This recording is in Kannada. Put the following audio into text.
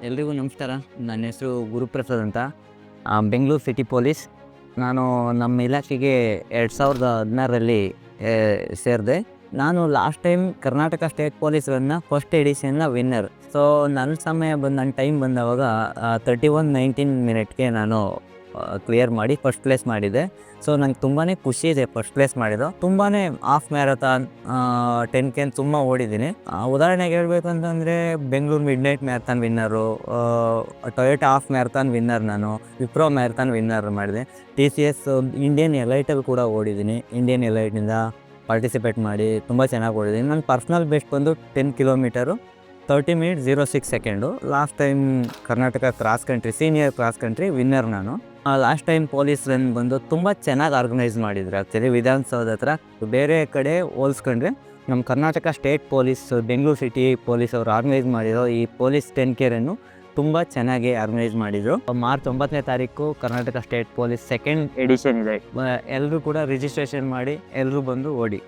ಎಲ್ರಿಗೂ ನಮಸ್ಕಾರ. ನನ್ನ ಹೆಸರು ಗುರುಪ್ರಸಾದ್ ಅಂತ. Bengaluru city police. ನಾನು ನಮ್ಮ ಇಲಾಖೆಗೆ 2016ರಲ್ಲಿ ಸೇರಿದೆ. ನಾನು last time Karnataka state police ರನ್ನ ಫಸ್ಟ್ ಎಡಿಷನ್ನ ವಿನ್ನರ್. ಸೊ ನನ್ನ ಟೈಮ್ ಬಂದವಾಗ 31:19 ಮಿನಿಟ್ಗೆ ನಾನು ಕ್ಲಿಯರ್ ಮಾಡಿ ಫಸ್ಟ್ ಪ್ಲೇಸ್ ಮಾಡಿದ್ದೆ. ಸೊ ನಂಗೆ ತುಂಬಾ ಖುಷಿ ಇದೆ ಫಸ್ಟ್ ಪ್ಲೇಸ್ ಮಾಡಿದ್ದು. ತುಂಬಾ ಹಾಫ್ ಮ್ಯಾರಥಾನ್ 10K ತುಂಬ ಓಡಿದ್ದೀನಿ. ಉದಾಹರಣೆಗೆ ಹೇಳ್ಬೇಕು ಅಂತಂದರೆ Bengaluru midnight marathon winner, Toyota half marathon winner, ನಾನು ವಿಪ್ರೋ ಮ್ಯಾರಥಾನ್ ವಿನ್ನರ್ ಮಾಡಿದೆ. TCS ಇಂಡಿಯನ್ ಎಲೈಟಲ್ಲಿ ಕೂಡ ಓಡಿದ್ದೀನಿ. ಇಂಡಿಯನ್ ಎಲೈಟ್ನಿಂದ ಪಾರ್ಟಿಸಿಪೇಟ್ ಮಾಡಿ ತುಂಬ ಚೆನ್ನಾಗಿ ಓಡಿದ್ದೀನಿ. ನನ್ನ ಪರ್ಸ್ನಲ್ ಬೆಸ್ಟ್ ಬಂದು 10 kilometre 30 minute 06 second. Last time Karnataka cross country senior cross country winner ನಾನು. ಲಾಸ್ಟ್ ಟೈಮ್ ಪೊಲೀಸ್ ರನ್ ಬಂದು ತುಂಬ ಚೆನ್ನಾಗಿ ಆರ್ಗನೈಸ್ ಮಾಡಿದ್ರು. ಆ್ಯಕ್ಚುಲಿ ವಿಧಾನಸೌಧ ಹತ್ರ ಬೇರೆ ಕಡೆ ಹೋಲಿಸ್ಕೊಂಡ್ರೆ ನಮ್ಮ Karnataka state police, Bengaluru city police ಅವರು ಆರ್ಗನೈಸ್ ಮಾಡಿರೋ ಈ ಪೊಲೀಸ್ 10K ರನ್ನು ತುಂಬ ಚೆನ್ನಾಗಿ ಆರ್ಗನೈಸ್ ಮಾಡಿದರು. ಮಾರ್ಚ್ 9ನೇ ತಾರೀಕು Karnataka state police second edition ಇದೆ. ಎಲ್ಲರೂ ಕೂಡ ರಿಜಿಸ್ಟ್ರೇಷನ್ ಮಾಡಿ ಎಲ್ಲರೂ ಬಂದು ಓಡಿ.